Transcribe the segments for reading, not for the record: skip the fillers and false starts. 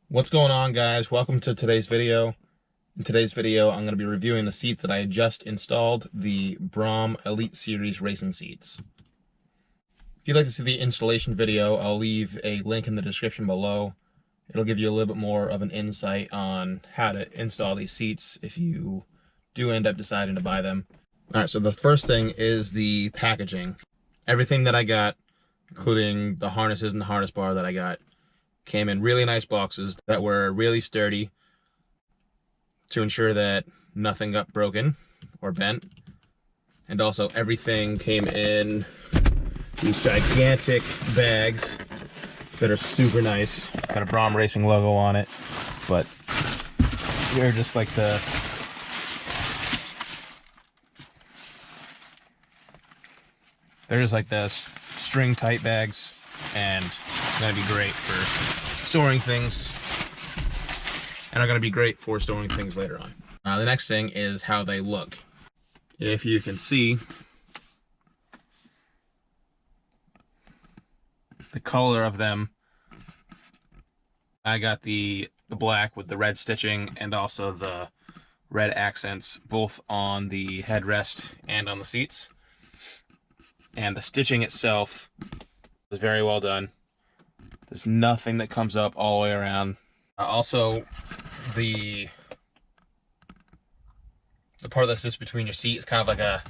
What's going on, guys? Welcome to today's video. In today's video, I'm going to be reviewing the seats that I just installed, the Braum Elite Series racing seats. If you'd like to see the installation video, I'll leave a link in the description below. It'll give you a little bit more of an insight on how to install these seats if you do end up deciding to buy them. Alright, so the first thing is the packaging. Everything that I got, including the harnesses and the harness bar that I got, came in really nice boxes that were really sturdy to ensure that nothing got broken or bent. And also everything came in these gigantic bags that are super nice. Got a Braum Racing logo on it, but they're just like the string tight bags, and gonna be great for storing things, and are gonna be great for storing things later on. The next thing is how they look. If you can see, the color of them, I got the black with the red stitching and also the red accents both on the headrest and on the seats. And the stitching itself is very well done. There's nothing that comes up all the way around. Also, the part that sits between your seat is kind of like a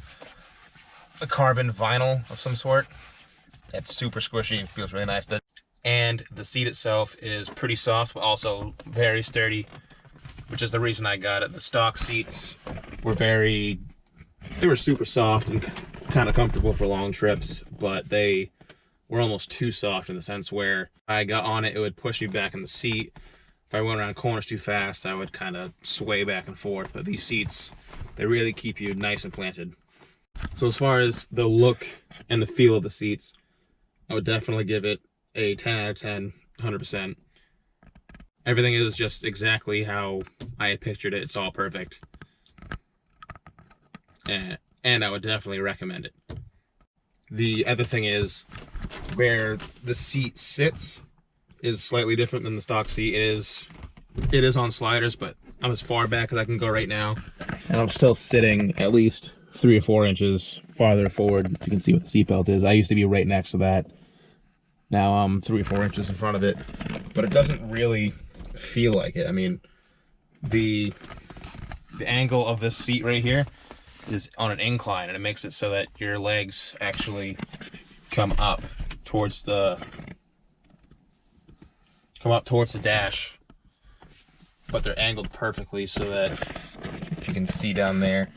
carbon vinyl of some sort. It's super squishy, it feels really nice. And the seat itself is pretty soft, but also very sturdy, which is the reason I got it. The stock seats were super soft and kind of comfortable for long trips, but they were almost too soft in the sense where I got on it, it would push me back in the seat. If I went around corners too fast, I would kind of sway back and forth. But these seats, they really keep you nice and planted. So as far as the look and the feel of the seats, I would definitely give it a 10 out of 10, 100%. Everything is just exactly how I had pictured it. It's all perfect. And I would definitely recommend it. The other thing is, where the seat sits is slightly different than the stock seat. It is on sliders, but I'm as far back as I can go right now, and I'm still sitting at least 3 or 4 inches farther forward. You can see what the seat belt is. I used to be right next to that. Now I'm 3 or 4 inches in front of it, but it doesn't really feel like it. I mean, the angle of this seat right here is on an incline, and it makes it so that your legs actually come up towards the dash, but they're angled perfectly so that if you can see down there,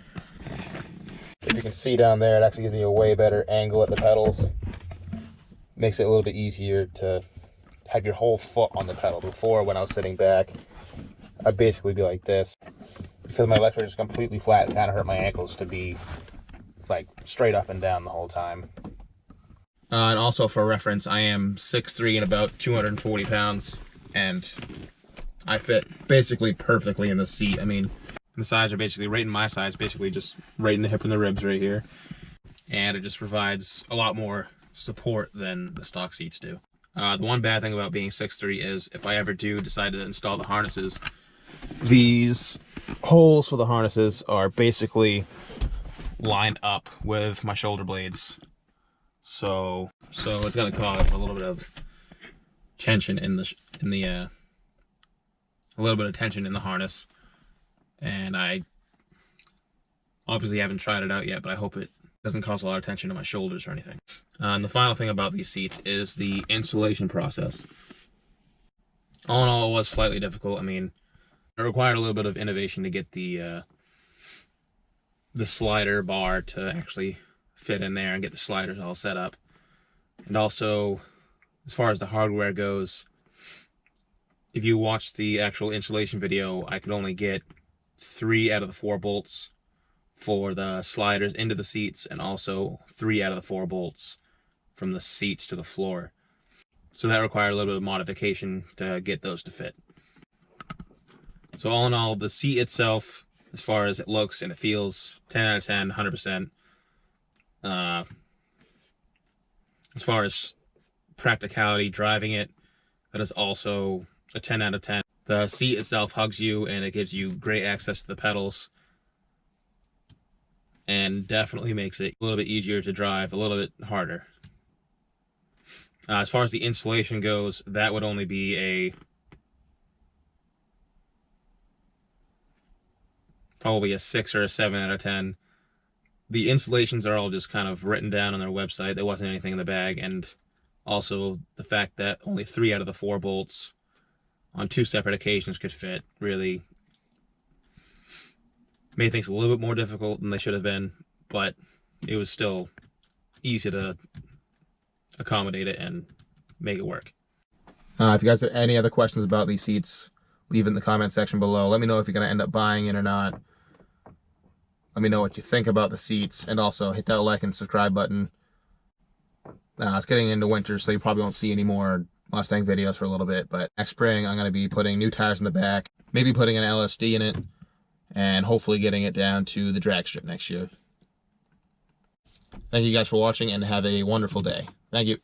it actually gives me a way better angle at the pedals. Makes it a little bit easier to have your whole foot on the pedal. Before, when I was sitting back, I'd basically be like this. Because my legs are just completely flat, it kind of hurt my ankles to be like straight up and down the whole time. And also for reference, I am 6'3" and about 240 pounds, and I fit basically perfectly in the seat. I mean, the sides are basically right in my size, basically just right in the hip and the ribs right here. And it just provides a lot more support than the stock seats do. The one bad thing about being 6'3" is if I ever do decide to install the harnesses, these holes for the harnesses are basically lined up with my shoulder blades. So it's going to cause a little bit of tension in the harness, and I obviously haven't tried it out yet, but I hope it doesn't cause a lot of tension to my shoulders or anything. And the final thing about these seats is the installation process. All in all, it was slightly difficult. I mean, it required a little bit of innovation to get the slider bar to actually fit in there and get the sliders all set up. And also, as far as the hardware goes, if you watch the actual installation video, I could only get 3 out of the 4 bolts for the sliders into the seats, and also 3 out of the 4 bolts from the seats to the floor. So that required a little bit of modification to get those to fit. So all in all, the seat itself, as far as it looks and it feels, 10 out of 10, 100%. As far as practicality, driving it, that is also a 10 out of 10. The seat itself hugs you, and it gives you great access to the pedals, and definitely makes it a little bit easier to drive, a little bit harder. As far as the installation goes, that would only be probably a 6 or a 7 out of 10. The installations are all just kind of written down on their website. There wasn't anything in the bag, and also the fact that only 3 out of the 4 bolts on 2 separate occasions could fit really made things a little bit more difficult than they should have been, but it was still easy to accommodate it and make it work. If you guys have any other questions about these seats, leave it in the comment section below. Let me know if you're going to end up buying it or not. Let me know what you think about the seats, and also hit that like and subscribe button. It's getting into winter, so you probably won't see any more Mustang videos for a little bit, but next spring I'm going to be putting new tires in the back, maybe putting an LSD in it, and hopefully getting it down to the drag strip next year. Thank you guys for watching, and have a wonderful day. Thank you.